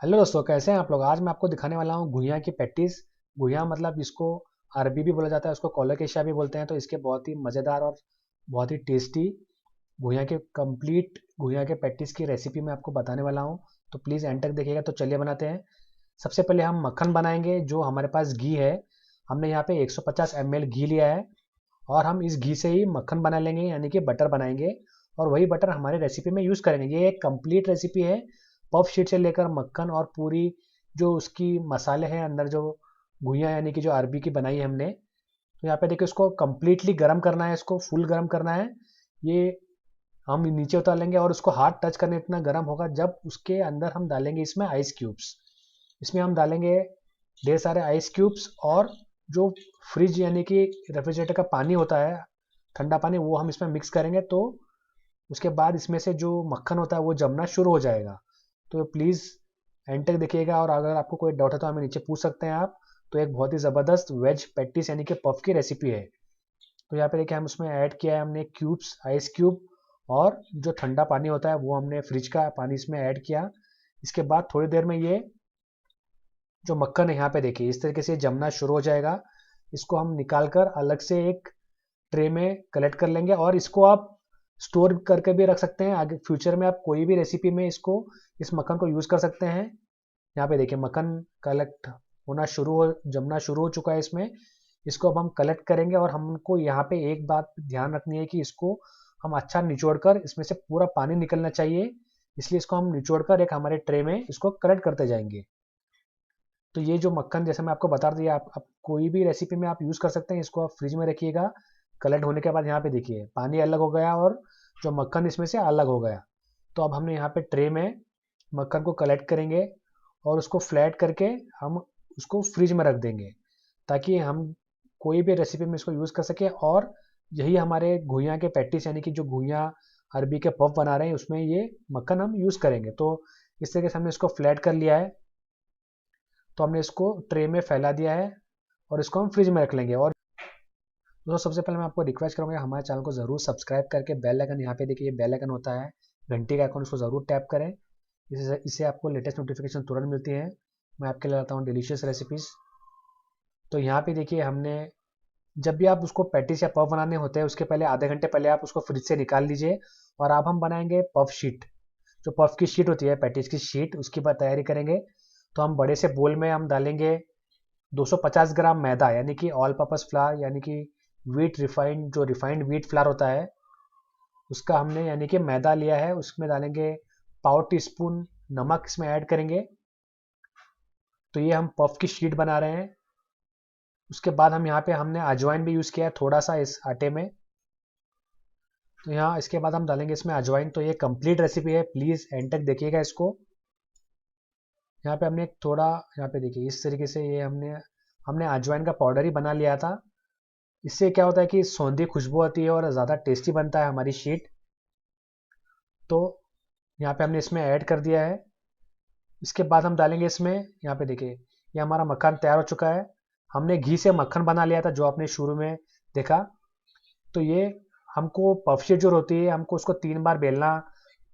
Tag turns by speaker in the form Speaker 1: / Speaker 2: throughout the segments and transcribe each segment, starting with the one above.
Speaker 1: Hello दोस्तों, कैसे हैं आप लोग। आज मैं आपको दिखाने वाला हूँ घुइयाँ की पैटीज। घुइयाँ मतलब इसको अरबी भी बोला जाता है, उसको कोलोकेशिया भी बोलते हैं। तो इसके बहुत ही मज़ेदार और बहुत ही टेस्टी घुइयाँ के कंप्लीट घुइयाँ के पैटीज की रेसिपी मैं आपको बताने वाला हूँ। तो प्लीज़ एंड तक देखिएगा। तो चलिए बनाते हैं। सबसे पहले हम मक्खन बनाएंगे। जो हमारे पास घी है, हमने यहाँ पे 150 ml घी लिया है और हम इस घी से ही मक्खन बना लेंगे, यानी कि बटर बनाएंगे। और वही बटर हमारे रेसिपी में यूज़ करेंगे। ये एक कंप्लीट रेसिपी है, पफ शीट से लेकर मक्खन और पूरी जो उसकी मसाले हैं अंदर, जो घुइयाँ यानी कि जो अरबी की बनाई है हमने। तो यहाँ पे देखिए, उसको कंप्लीटली गर्म करना है, इसको फुल गर्म करना है। ये हम नीचे उतार लेंगे और उसको हाथ टच करने इतना गर्म होगा जब उसके अंदर हम डालेंगे इसमें आइस क्यूब्स। इसमें हम डालेंगे ढेर सारे आइस क्यूब्स। और जो फ्रिज यानी कि रेफ्रिजरेटर का पानी होता है, ठंडा पानी, वो हम इसमें मिक्स करेंगे। तो उसके बाद इसमें से जो मक्खन होता है वो जमना शुरू हो जाएगा। तो प्लीज़ एंड तक देखिएगा। और अगर आपको कोई डाउट है तो हमें नीचे पूछ सकते हैं आप। तो एक बहुत ही ज़बरदस्त वेज पैटीज यानी कि पफ की रेसिपी है। तो यहाँ पे देखिए, हम उसमें ऐड किया है हमने क्यूब्स, आइस क्यूब। और जो ठंडा पानी होता है वो हमने फ्रिज का पानी इसमें ऐड किया। इसके बाद थोड़ी देर में ये जो मक्खन है, यहाँ पे देखिए इस तरीके से जमना शुरू हो जाएगा। इसको हम निकाल कर अलग से एक ट्रे में कलेक्ट कर लेंगे। और इसको आप स्टोर करके भी रख सकते हैं। आगे फ्यूचर में आप कोई भी रेसिपी में इसको, इस मक्खन को यूज़ कर सकते हैं। यहाँ पे देखिए मक्खन कलेक्ट होना शुरू हो जमना शुरू हो चुका है इसमें। इसको अब हम कलेक्ट करेंगे और हमको यहाँ पे एक बात ध्यान रखनी है कि इसको हम अच्छा निचोड़ कर, इसमें से पूरा पानी निकलना चाहिए। इसलिए इसको हम निचोड़ कर एक हमारे ट्रे में इसको कलेक्ट करते जाएंगे। तो ये जो मक्खन, जैसे मैं आपको बता दिया, आप कोई भी रेसिपी में आप यूज़ कर सकते हैं। इसको आप फ्रिज में रखिएगा। कलेक्ट होने के बाद यहाँ पे देखिए पानी अलग हो गया और जो मक्खन इसमें से अलग हो गया। तो अब हमने यहाँ पे ट्रे में मक्खन को कलेक्ट करेंगे और उसको फ्लैट करके हम उसको फ्रिज में रख देंगे, ताकि हम कोई भी रेसिपी में इसको यूज़ कर सके। और यही हमारे घुइयाँ के पैटीस यानी कि जो घुइयाँ अरबी के पफ बना रहे हैं, उसमें ये मक्खन हम यूज़ करेंगे। तो इस तरीके से हमने इसको फ्लैट कर लिया है। तो हमने इसको ट्रे में फैला दिया है और इसको हम फ्रिज में रख लेंगे। और दोस्तों, सबसे पहले मैं आपको रिक्वेस्ट करूँगा हमारे चैनल को ज़रूर सब्सक्राइब करके बेल आइकन, यहाँ पे देखिए ये बेल आइकन होता है, घंटी का आइकन, उसको ज़रूर टैप करें। इससे आपको लेटेस्ट नोटिफिकेशन तुरंत मिलती है। मैं आपके लिए लाता हूँ डिलीशियस रेसिपीज़। तो यहाँ पे देखिए हमने, जब भी आप उसको पैटीज या पफ बनाने होते हैं उसके पहले आधे घंटे पहले आप उसको फ्रिज से निकाल लीजिए। और अब हम बनाएंगे पफ शीट। जो पफ की शीट होती है, पैटीज की शीट, उसकी तैयारी करेंगे। तो हम बड़े से बोल में हम डालेंगे 250 ग्राम मैदा, यानी कि ऑल पर्पस फ्लावर, यानी कि व्हीट रिफाइंड, जो रिफाइंड व्हीट फ्लावर होता है उसका हमने यानी कि मैदा लिया है। उसमें डालेंगे पाव टी स्पून नमक, इसमें ऐड करेंगे। तो ये हम पफ की शीट बना रहे हैं। उसके बाद हम यहाँ पे हमने अजवाइन भी यूज़ किया है थोड़ा सा इस आटे में। तो यहाँ इसके बाद हम डालेंगे इसमें अजवाइन। तो ये कंप्लीट रेसिपी है, प्लीज़ एंड तक देखिएगा इसको। यहाँ पे हमने थोड़ा, यहाँ पे देखिए इस तरीके से ये हमने हमने अजवाइन का पाउडर ही बना लिया था। इससे क्या होता है कि सौंधी खुशबू आती है और ज़्यादा टेस्टी बनता है हमारी शीट। तो यहाँ पे हमने इसमें ऐड कर दिया है। इसके बाद हम डालेंगे इसमें, यहाँ पे देखिए ये हमारा मक्खन तैयार हो चुका है। हमने घी से मक्खन बना लिया था, जो आपने शुरू में देखा। तो ये हमको पफ शीट जो होती है, हमको उसको 3 बार बेलना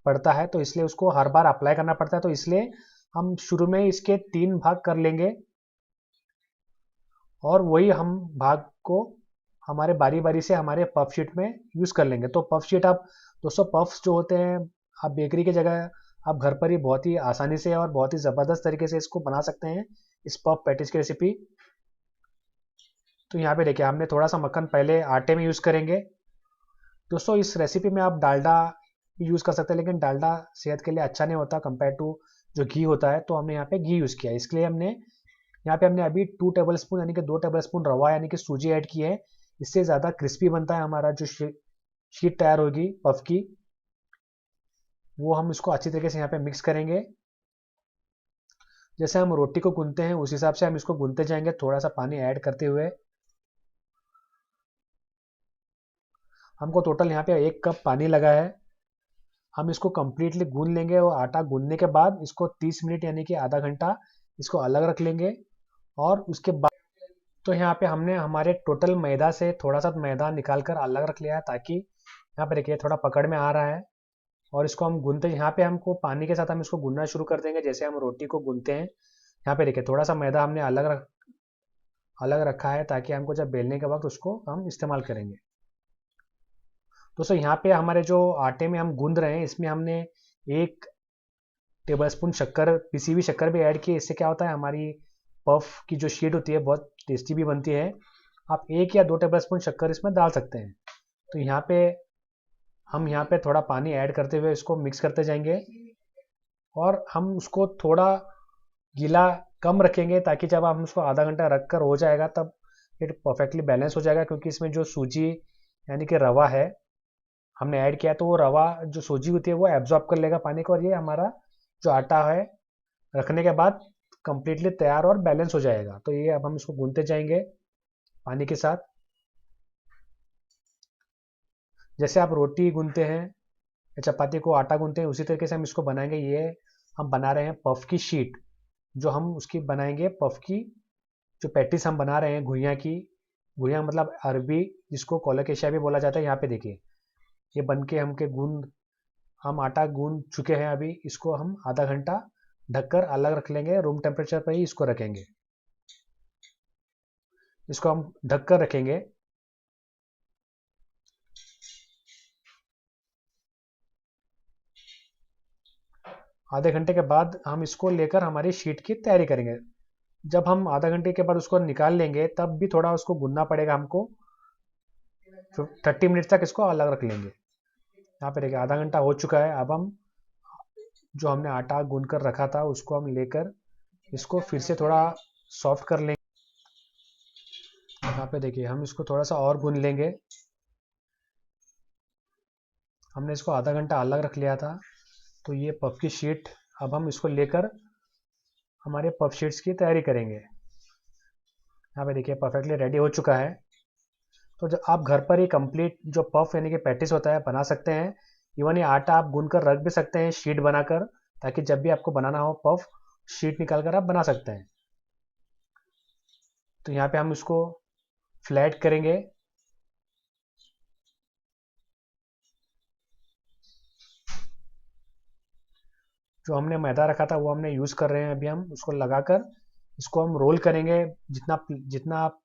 Speaker 1: पड़ता है। तो इसलिए उसको हर बार अप्लाई करना पड़ता है। तो इसलिए हम शुरू में इसके 3 भाग कर लेंगे और वही हम भाग को हमारे बारी बारी से हमारे पफ शीट में यूज़ कर लेंगे। तो पफ शीट, आप दोस्तों पफ्स जो होते हैं, आप बेकरी की जगह आप घर पर ही बहुत ही आसानी से और बहुत ही ज़बरदस्त तरीके से इसको बना सकते हैं, इस पफ पैटीज की रेसिपी। तो यहाँ पे देखिए हमने थोड़ा सा मक्खन पहले आटे में यूज़ करेंगे। दोस्तों, इस रेसिपी में आप डालडा यूज़ कर सकते हैं, लेकिन डालडा सेहत के लिए अच्छा नहीं होता कंपेयर टू जो घी होता है। तो हमने यहाँ पे घी यूज़ किया है। इसके लिए हमने यहाँ पे हमने अभी 2 टेबल स्पून यानी कि 2 टेबल स्पून रवा यानी कि सूजी ऐड की है। इससे ज़्यादा क्रिस्पी बनता है हमारा जो शीट तैयार होगी पफ की। वो हम इसको अच्छी तरीके से यहाँ पे मिक्स करेंगे। जैसे हम रोटी को गूंथते हैं उस हिसाब से हम इसको गूंथते जाएंगे, थोड़ा सा पानी ऐड करते हुए। हमको टोटल यहाँ पे 1 कप पानी लगा है। हम इसको कम्प्लीटली गूंथ लेंगे और आटा गूंथने के बाद इसको 30 मिनट यानी कि आधा घंटा इसको अलग रख लेंगे। और उसके बाद तो यहाँ पे हमने हमारे टोटल मैदा से थोड़ा सा मैदा निकाल कर अलग रख लिया है, ताकि यहाँ पे देखिए थोड़ा पकड़ में आ रहा है। और इसको हम गूंदते, यहाँ पे हमको पानी के साथ हम इसको गूंदना शुरू कर देंगे जैसे हम रोटी को गूंदते हैं। यहाँ पे देखिए थोड़ा सा मैदा हमने अलग रखा है ताकि हमको जब बेलने के वक्त उसको हम इस्तेमाल करेंगे। दोस्तों यहाँ पे हमारे जो आटे में हम गूंद रहे हैं इसमें हमने 1 टेबलस्पून शक्कर, पिसी हुई शक्कर भी ऐड की है। इससे क्या होता है, हमारी पफ की जो शीट होती है बहुत टेस्टी भी बनती है। आप 1 या 2 टेबलस्पून शक्कर इसमें डाल सकते हैं। तो यहाँ पे थोड़ा पानी ऐड करते हुए इसको मिक्स करते जाएंगे और हम उसको थोड़ा गीला कम रखेंगे ताकि जब हम उसको आधा घंटा रख कर हो जाएगा तब ये परफेक्टली बैलेंस हो जाएगा, क्योंकि इसमें जो सूजी यानी कि रवा है हमने ऐड किया, तो वो रवा जो सूजी होती है वो एब्जॉर्ब कर लेगा पानी को, और ये हमारा जो आटा है रखने के बाद कंप्लीटली तैयार और बैलेंस हो जाएगा। तो ये अब हम इसको गूंथते जाएंगे पानी के साथ, जैसे आप रोटी गूंथते हैं या चपाती को आटा गूंथते हैं उसी तरीके से हम इसको बनाएंगे। ये हम बना रहे हैं पफ की शीट, जो हम उसकी बनाएंगे पफ की, जो पैटिस हम बना रहे हैं घुइयाँ की। घुइयाँ मतलब अरबी, जिसको कोलोकेशिया भी बोला जाता है। यहाँ पे देखिए ये बन के हम आटा गूंद चुके हैं। अभी इसको हम आधा घंटा ढककर अलग रख लेंगे, रूम टेम्परेचर पर ही इसको रखेंगे। इसको हम ढककर रखेंगे। आधे घंटे के बाद हम इसको लेकर हमारी शीट की तैयारी करेंगे। जब हम आधा घंटे के बाद उसको निकाल लेंगे तब भी थोड़ा उसको गूंदना पड़ेगा हमको। 30 मिनट तक इसको अलग रख लेंगे। यहाँ पे देखिए आधा घंटा हो चुका है। अब हम जो हमने आटा गूंद कर रखा था उसको हम लेकर इसको फिर से थोड़ा सॉफ्ट कर लेंगे। यहाँ पे देखिए हम इसको थोड़ा सा और गूंद लेंगे। हमने इसको आधा घंटा अलग रख लिया था। तो ये पफ की शीट, अब हम इसको लेकर हमारे पफ शीट्स की तैयारी करेंगे। यहाँ पे देखिए परफेक्टली रेडी हो चुका है। तो जब आप घर पर ही कंप्लीट जो पफ यानी कि पैटिस होता है बना सकते हैं। इवन ये आटा आप गूंद कर रख भी सकते हैं शीट बनाकर, ताकि जब भी आपको बनाना हो पफ, शीट निकाल कर आप बना सकते हैं। तो यहाँ पे हम इसको फ्लैट करेंगे। जो हमने मैदा रखा था वो हमने यूज़ कर रहे हैं। अभी हम उसको लगाकर इसको हम रोल करेंगे। जितना जितना आप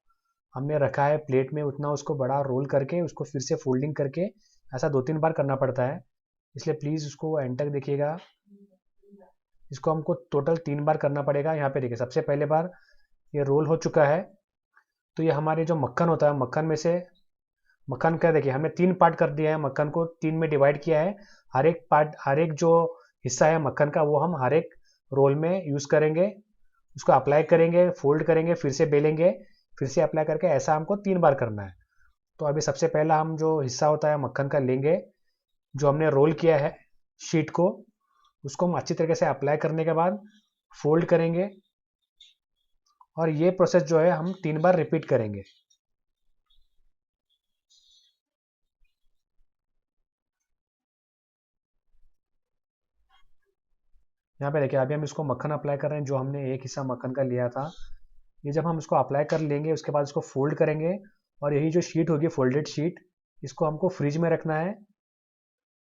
Speaker 1: हमने रखा है प्लेट में उतना उसको बड़ा रोल करके उसको फिर से फोल्डिंग करके ऐसा 2-3 बार करना पड़ता है, इसलिए प्लीज़ उसको एंड तक देखिएगा। इसको हमको टोटल 3 बार करना पड़ेगा। यहाँ पे देखिए सबसे पहले बार ये रोल हो चुका है। तो ये हमारे जो मक्खन होता है, मक्खन में से मक्खन का देखिए हमने 3 पार्ट कर दिया है, मक्खन को 3 में डिवाइड किया है। हर एक जो हिस्सा है मक्खन का वो हम हर एक रोल में यूज़ करेंगे। उसको अप्लाई करेंगे, फोल्ड करेंगे, फिर से बेलेंगे, फिर से अप्लाई करके, ऐसा हमको 3 बार करना है। तो अभी सबसे पहला हम जो हिस्सा होता है मक्खन का लेंगे, जो हमने रोल किया है शीट को, उसको हम अच्छी तरीके से अप्लाई करने के बाद फोल्ड करेंगे, और ये प्रोसेस जो है हम 3 बार रिपीट करेंगे। यहाँ पे देखिए अभी हम इसको मक्खन अप्लाई कर रहे हैं, जो हमने एक हिस्सा मक्खन का लिया था। ये जब हम इसको अप्लाई कर लेंगे उसके बाद इसको फोल्ड करेंगे, और यही जो शीट होगी फोल्डेड शीट, इसको हमको फ्रिज में रखना है।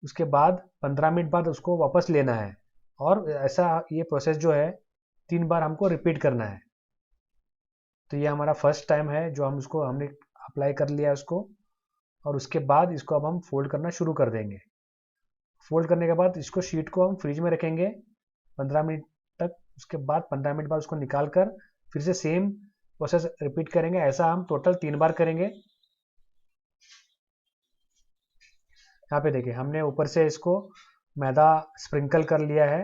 Speaker 1: उसके बाद 15 मिनट बाद उसको वापस लेना है, और ऐसा ये प्रोसेस जो है 3 बार हमको रिपीट करना है। तो ये हमारा फर्स्ट टाइम है जो हमने अप्लाई कर लिया उसको, और उसके बाद इसको अब हम फोल्ड करना शुरू कर देंगे। फोल्ड करने के बाद इसको शीट को हम फ्रिज में रखेंगे 15 मिनट तक। उसके बाद 15 मिनट बाद उसको निकाल कर फिर से सेम प्रोसेस रिपीट करेंगे। ऐसा हम टोटल 3 बार करेंगे। यहाँ पे देखिए हमने ऊपर से इसको मैदा स्प्रिंकल कर लिया है।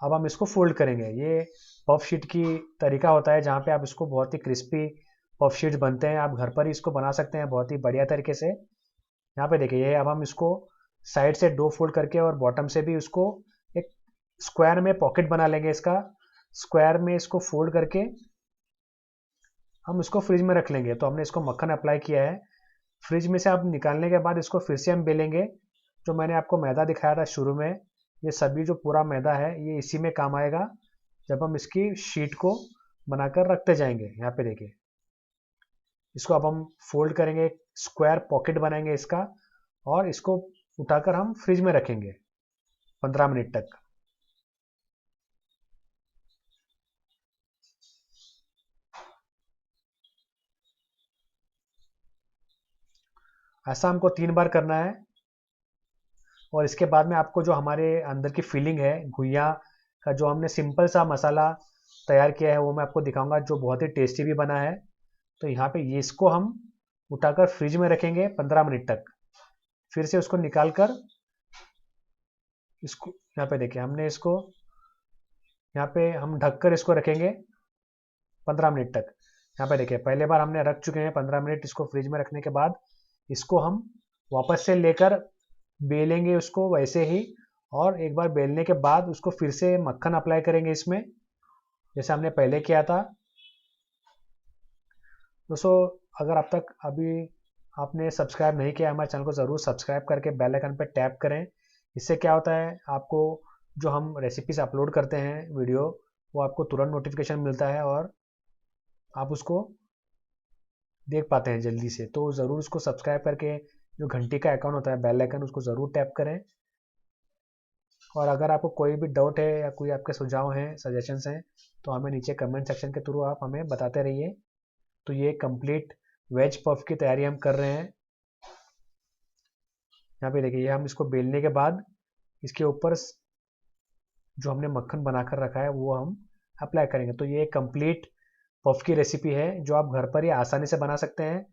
Speaker 1: अब हम इसको फोल्ड करेंगे। ये पफ शीट की तरीका होता है जहाँ पे आप इसको बहुत ही क्रिस्पी पफ शीट्स बनते हैं। आप घर पर ही इसको बना सकते हैं बहुत ही बढ़िया तरीके से। यहाँ पे देखिए ये अब हम इसको साइड से 2 फोल्ड करके और बॉटम से भी उसको एक स्क्वायर में पॉकेट बना लेंगे। इसका स्क्वायर में इसको फोल्ड करके हम इसको फ्रिज में रख लेंगे। तो हमने इसको मक्खन अप्लाई किया है। फ्रिज में से आप निकालने के बाद इसको फिर से हम बेलेंगे। जो मैंने आपको मैदा दिखाया था शुरू में, ये सभी जो पूरा मैदा है ये इसी में काम आएगा जब हम इसकी शीट को बनाकर रखते जाएंगे। यहाँ पे देखिए इसको अब हम फोल्ड करेंगे, स्क्वायर पॉकेट बनाएंगे इसका, और इसको उठाकर हम फ्रिज में रखेंगे 15 मिनट तक। ऐसा हमको 3 बार करना है। और इसके बाद में आपको जो हमारे अंदर की फीलिंग है घुइयाँ का, जो हमने सिंपल सा मसाला तैयार किया है, वो मैं आपको दिखाऊंगा, जो बहुत ही टेस्टी भी बना है। तो यहाँ पे ये इसको हम उठाकर फ्रिज में रखेंगे 15 मिनट तक। फिर से उसको निकाल कर इसको यहाँ पे देखिए, हमने इसको यहाँ पे हम ढककर इसको रखेंगे 15 मिनट तक। यहाँ पे देखिए, पहले बार हमने रख चुके हैं 15 मिनट इसको फ्रिज में रखने के बाद। इसको हम वापस से लेकर बेलेंगे उसको वैसे ही, और एक बार बेलने के बाद उसको फिर से मक्खन अप्लाई करेंगे इसमें, जैसे हमने पहले किया था। दोस्तों, अगर अब तक अभी आपने सब्सक्राइब नहीं किया हमारे चैनल को, ज़रूर सब्सक्राइब करके बेल आइकन पर टैप करें। इससे क्या होता है, आपको जो हम रेसिपीज अपलोड करते हैं वीडियो, वो आपको तुरंत नोटिफिकेशन मिलता है और आप उसको देख पाते हैं जल्दी से। तो ज़रूर उसको सब्सक्राइब करके जो घंटी का आइकन होता है, बेल आइकन, उसको ज़रूर टैप करें। और अगर आपको कोई भी डाउट है या कोई आपके सुझाव हैं, सजेशंस हैं, तो हमें नीचे कमेंट सेक्शन के थ्रू आप हमें बताते रहिए। तो ये कंप्लीट वेज पफ की तैयारी हम कर रहे हैं। यहाँ पे देखिए, ये हम इसको बेलने के बाद इसके ऊपर जो हमने मक्खन बनाकर रखा है वो हम अप्लाई करेंगे। तो ये कंप्लीट पफ की रेसिपी है जो आप घर पर ही आसानी से बना सकते हैं।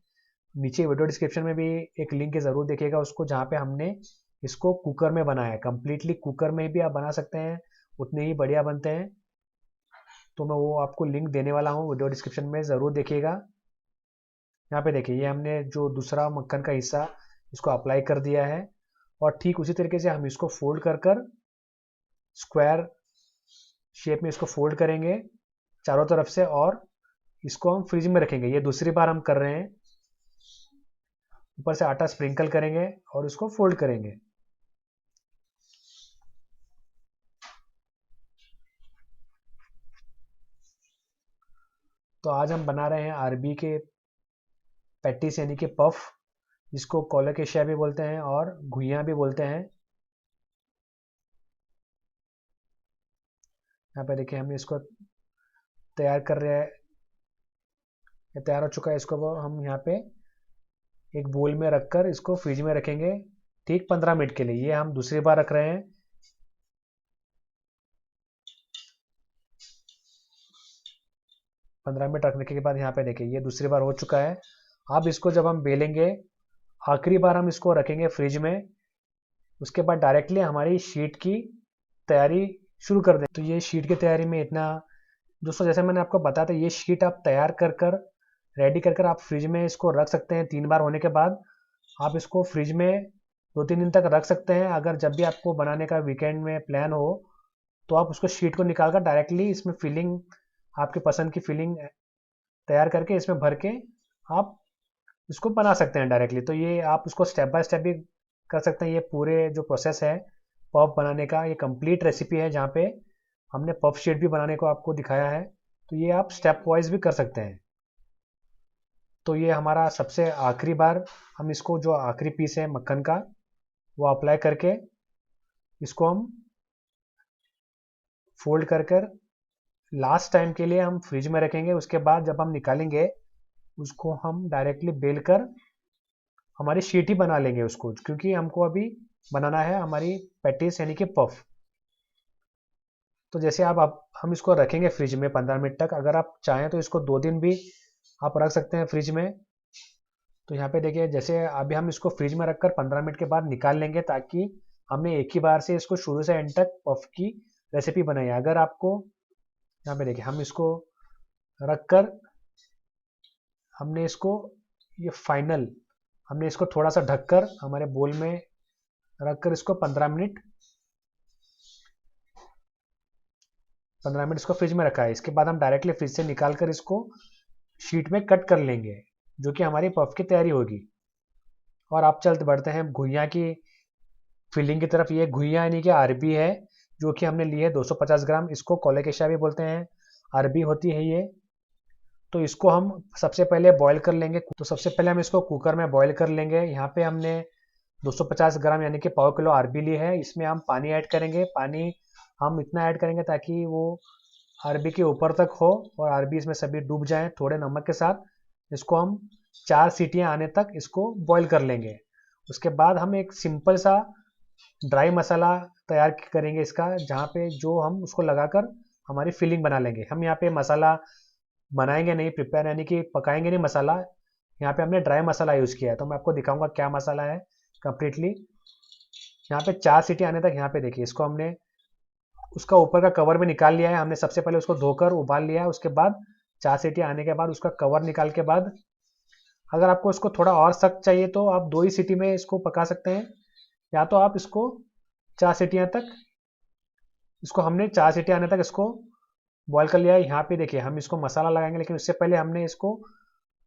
Speaker 1: नीचे वीडियो डिस्क्रिप्शन में भी एक लिंक ज़रूर देखिएगा उसको, जहाँ पे हमने इसको कुकर में बनाया है। कम्प्लीटली कुकर में भी आप बना सकते हैं, उतने ही बढ़िया बनते हैं। तो मैं वो आपको लिंक देने वाला हूँ वीडियो डिस्क्रिप्शन में, ज़रूर देखिएगा। यहाँ पे देखिए, ये हमने जो दूसरा मक्खन का हिस्सा इसको अप्लाई कर दिया है, और ठीक उसी तरीके से हम इसको फोल्ड कर कर स्क्वायर शेप में इसको फोल्ड करेंगे चारों तरफ से, और इसको हम फ्रिज में रखेंगे। ये दूसरी बार हम कर रहे हैं। ऊपर से आटा स्प्रिंकल करेंगे और इसको फोल्ड करेंगे। तो आज हम बना रहे हैं अरबी के पैटीज यानी कि पफ, जिसको कोलोकेशिया भी बोलते हैं और घुइयां भी बोलते हैं। यहाँ पे देखिए, हम इसको तैयार कर रहे हैं। ये तैयार हो चुका है। इसको हम यहाँ पे एक बोल में रखकर इसको फ्रिज में रखेंगे ठीक 15 मिनट के लिए। ये हम दूसरी बार रख रहे हैं। 15 मिनट रखने के बाद यहाँ पे देखिए, ये दूसरी बार हो चुका है। अब इसको जब हम बेलेंगे, आखिरी बार हम इसको रखेंगे फ्रिज में। उसके बाद डायरेक्टली हमारी शीट की तैयारी शुरू कर दें। तो ये शीट की तैयारी में इतना, दोस्तों जैसे मैंने आपको बताया था, ये शीट आप तैयार कर कर रेडी कर कर आप फ्रिज में इसको रख सकते हैं। 3 बार होने के बाद आप इसको फ्रिज में 2-3 दिन तक रख सकते हैं। अगर जब भी आपको बनाने का वीकेंड में प्लान हो, तो आप उसको शीट को निकाल कर डायरेक्टली इसमें फिलिंग, आपके पसंद की फिलिंग तैयार करके इसमें भर के आप इसको बना सकते हैं डायरेक्टली। तो ये आप उसको स्टेप बाय स्टेप भी कर सकते हैं। ये पूरे जो प्रोसेस है पफ बनाने का, ये कंप्लीट रेसिपी है, जहाँ पे हमने पफ शीट भी बनाने को आपको दिखाया है। तो ये आप स्टेप वाइज भी कर सकते हैं। तो ये हमारा सबसे आखिरी बार, हम इसको जो आखिरी पीस है मक्खन का, वो अप्लाई करके इसको हम फोल्ड कर कर लास्ट टाइम के लिए हम फ्रिज में रखेंगे। उसके बाद जब हम निकालेंगे, उसको हम डायरेक्टली बेल कर हमारी शीट ही बना लेंगे उसको, क्योंकि हमको अभी बनाना है हमारी पैटीज यानी कि पफ। तो जैसे आप हम इसको रखेंगे फ्रिज में 15 मिनट तक। अगर आप चाहें तो इसको 2 दिन भी आप रख सकते हैं फ्रिज में। तो यहाँ पे देखिए, जैसे अभी हम इसको फ्रिज में रखकर 15 मिनट के बाद निकाल लेंगे, ताकि हमने एक ही बार से इसको शुरू से एंड तक पफ की रेसिपी बनाई है। अगर आपको, यहाँ पे देखिए, हम इसको रख कर हमने इसको, ये फाइनल, हमने इसको थोड़ा सा ढककर हमारे बोल में रखकर इसको 15 मिनट इसको फ्रिज में रखा है। इसके बाद हम डायरेक्टली फ्रिज से निकाल कर इसको शीट में कट कर लेंगे, जो कि हमारी पफ की तैयारी होगी। और आप चलते बढ़ते हैं घुइयाँ की फिलिंग की तरफ। ये घुइयाँ यानी कि अरबी है, जो कि हमने ली है 250 ग्राम। इसको कोलोकेशिया भी बोलते हैं, अरबी होती है ये। तो इसको हम सबसे पहले बॉईल कर लेंगे। तो सबसे पहले हम इसको कुकर में बॉईल कर लेंगे। यहाँ पे हमने 250 ग्राम यानी कि पाव किलो अरबी ली है। इसमें हम पानी ऐड करेंगे। पानी हम इतना ऐड करेंगे ताकि वो अरबी के ऊपर तक हो और अरबी इसमें सभी डूब जाएं थोड़े नमक के साथ। इसको हम 4 सीटियां आने तक इसको बॉईल कर लेंगे। उसके बाद हम एक सिंपल सा ड्राई मसाला तैयार करेंगे इसका, जहाँ पे जो हम उसको लगाकर हमारी फिलिंग बना लेंगे। हम यहाँ पे मसाला बनाएंगे नहीं, प्रिपेयर यानी कि पकाएंगे नहीं मसाला। यहाँ पे हमने ड्राई मसाला यूज़ किया है, तो मैं आपको दिखाऊंगा क्या मसाला है कम्प्लीटली। यहाँ पे 4 सीटी आने तक, यहाँ पे देखिए इसको हमने उसका ऊपर का कवर भी निकाल लिया है। हमने सबसे पहले उसको धोकर उबाल लिया है। उसके बाद 4 सीटी आने के बाद उसका कवर निकाल के बाद, अगर आपको इसको थोड़ा और सख्त चाहिए तो आप 2 ही सीटी में इसको पका सकते हैं, या तो आप इसको 4 सीटियाँ तक, इसको हमने 4 सीटी आने तक इसको बॉईल कर लिया है। यहाँ पे देखिए हम इसको मसाला लगाएंगे, लेकिन उससे पहले हमने इसको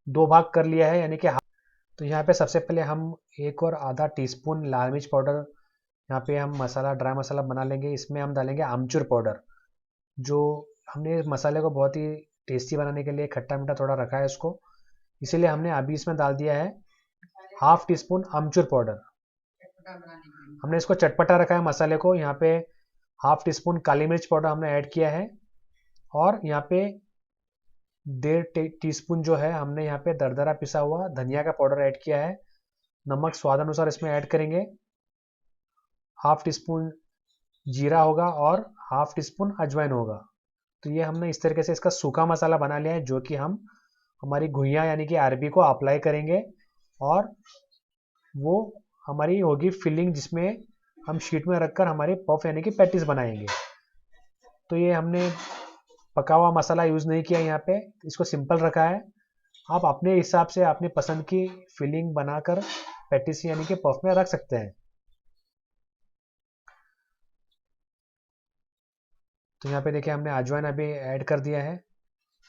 Speaker 1: 2 भाग कर लिया है, यानी कि तो यहाँ पे सबसे पहले हम 1 और आधा टीस्पून लाल मिर्च पाउडर, यहाँ पे हम मसाला ड्राई मसाला बना लेंगे। इसमें हम डालेंगे आमचूर पाउडर, जो हमने इस मसाले को बहुत ही टेस्टी बनाने के लिए खट्टा मीठा थोड़ा रखा है इसको, इसीलिए हमने अभी इसमें डाल दिया है हाफ टी स्पून आमचूर पाउडर। हमने इसको चटपटा रखा है मसाले को। यहाँ पे हाफ टी स्पून काली मिर्च पाउडर हमने ऐड किया है, और यहाँ पे 1.5 टीस्पून जो है हमने यहाँ पे दरदरा पिसा हुआ धनिया का पाउडर ऐड किया है। नमक स्वाद अनुसार इसमें ऐड करेंगे। हाफ टी स्पून जीरा होगा और हाफ टी स्पून अजवाइन होगा। तो ये हमने इस तरीके से इसका सूखा मसाला बना लिया है, जो कि हम हमारी घुइयाँ यानी कि अरबी को अप्लाई करेंगे, और वो हमारी होगी फिलिंग, जिसमें हम शीट में रखकर हमारी पफ यानी कि पैटीज बनाएंगे। तो ये हमने पका हुआ मसाला यूज़ नहीं किया यहाँ पे, इसको सिंपल रखा है। आप अपने हिसाब से अपनी पसंद की फिलिंग बनाकर पैटीज यानी कि पफ में रख सकते हैं। तो यहाँ पे देखिए हमने अजवाइन अभी ऐड कर दिया है।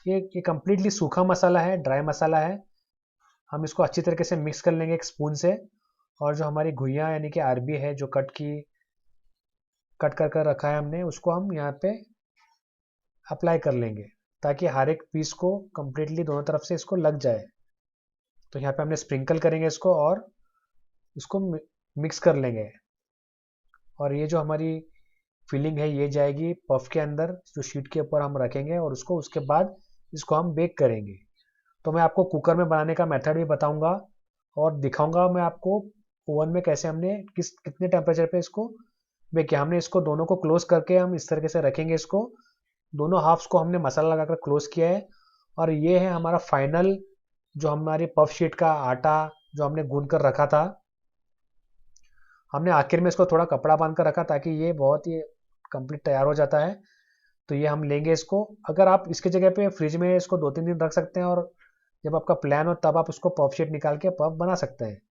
Speaker 1: ये कम्प्लीटली सूखा मसाला है, ड्राई मसाला है। हम इसको अच्छी तरीके से मिक्स कर लेंगे एक स्पून से, और जो हमारी घुइयाँ यानी कि अरबी है जो कट कर कर रखा है हमने, उसको हम यहाँ पे अप्लाई कर लेंगे, ताकि हर एक पीस को कम्प्लीटली दोनों तरफ से इसको लग जाए। तो यहाँ पे हमने स्प्रिंकल करेंगे इसको और इसको मिक्स कर लेंगे। और ये जो हमारी फिलिंग है ये जाएगी पफ के अंदर, जो शीट के ऊपर हम रखेंगे, और उसके बाद इसको हम बेक करेंगे। तो मैं आपको कुकर में बनाने का मेथड भी बताऊंगा, और दिखाऊंगा मैं आपको ओवन में कैसे हमने कितने टेम्परेचर पे इसको बेक किया। हमने इसको दोनों को क्लोज करके हम इस तरीके से रखेंगे इसको, दोनों हाफ्स को हमने मसाला लगाकर क्लोज किया है। और ये है हमारा फाइनल, जो हमारी पफ शीट का आटा जो हमने गूंद कर रखा था। हमने आखिर में इसको थोड़ा कपड़ा बांध कर रखा, ताकि ये बहुत ही कंप्लीट तैयार हो जाता है। तो ये हम लेंगे इसको, अगर आप इसके जगह पे फ्रिज में इसको 2-3 दिन रख सकते हैं, और जब आपका प्लान हो तब आप उसको पफ शीट निकाल के पफ बना सकते हैं।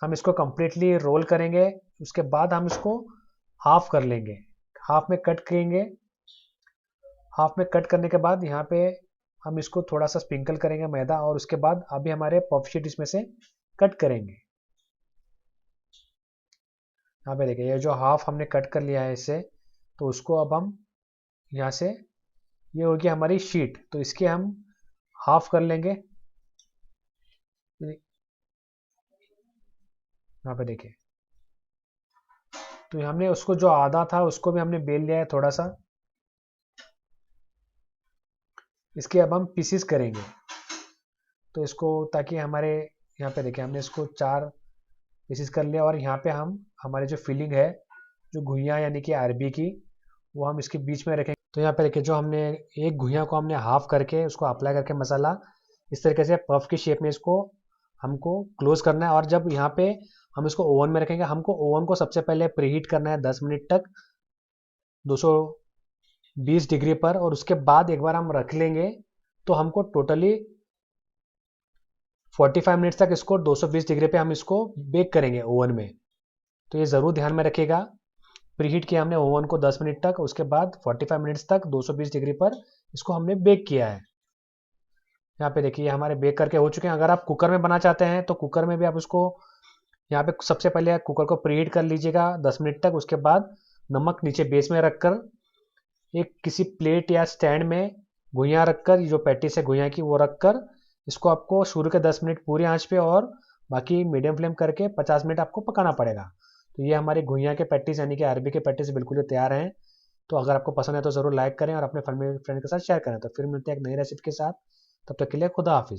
Speaker 1: हम इसको कम्प्लीटली रोल करेंगे, उसके बाद हम इसको हाफ कर लेंगे, हाफ में कट करेंगे। हाफ में कट करने के बाद यहाँ पे हम इसको थोड़ा सा स्प्रिंकल करेंगे मैदा, और उसके बाद अभी हमारे पफ शीट इसमें से कट करेंगे। यहाँ पे देखिए ये जो हाफ हमने कट कर लिया है इससे, तो उसको अब हम यहाँ से, ये होगी हमारी शीट, तो इसके हम हाफ कर लेंगे। यहाँ पे देखिए, तो हमने उसको जो आधा था उसको भी हमने बेल लिया है थोड़ा सा। इसके अब हम पीसीस करेंगे, तो इसको ताकि हमारे, यहाँ पे देखिए हमने इसको 4 पीसीस कर लिया, और यहाँ पे हम हमारी जो फिलिंग है जो घुइयाँ यानी कि अरबी की, वो हम इसके बीच में रखेंगे। तो यहाँ पे देखिए जो हमने एक घुइयाँ को हमने हाफ करके उसको अप्लाई करके मसाला इस तरीके से पफ की शेप में इसको हमको क्लोज करना है। और जब यहाँ पे हम इसको ओवन में रखेंगे, हमको ओवन को सबसे पहले प्रीहीट करना है 10 मिनट तक 220 डिग्री पर, और उसके बाद एक बार हम रख लेंगे, तो हमको टोटली 45 मिनट्स तक इसको 220 डिग्री पे हम इसको बेक करेंगे ओवन में। तो ये ज़रूर ध्यान में रखिएगा, प्रीहीट किया हमने ओवन को 10 मिनट तक, उसके बाद 45 मिनट्स तक 220 डिग्री पर इसको हमने बेक किया है। यहाँ पे देखिए हमारे बेक करके हो चुके हैं। अगर आप कुकर में बना चाहते हैं तो कुकर में भी आप उसको, यहाँ पे सबसे पहले कुकर को प्रीहीट कर लीजिएगा 10 मिनट तक, उसके बाद नमक नीचे बेस में रखकर एक किसी प्लेट या स्टैंड में घुइयाँ रखकर, जो पैटी से घुइयाँ की वो रखकर, इसको आपको शुरू के 10 मिनट पूरी आंच पे और बाकी मीडियम फ्लेम करके 50 मिनट आपको पकाना पड़ेगा। तो ये हमारी घुइयाँ के पैटीज यानी कि अरबी के पैटीज बिल्कुल तैयार हैं। तो अगर आपको पसंद है तो ज़रूर लाइक करें और अपने फ्रेंड के साथ शेयर करें। तो फिर मिलते हैं एक नई रेसिपी के साथ। तब तक के लिए खुदा हाफिज़।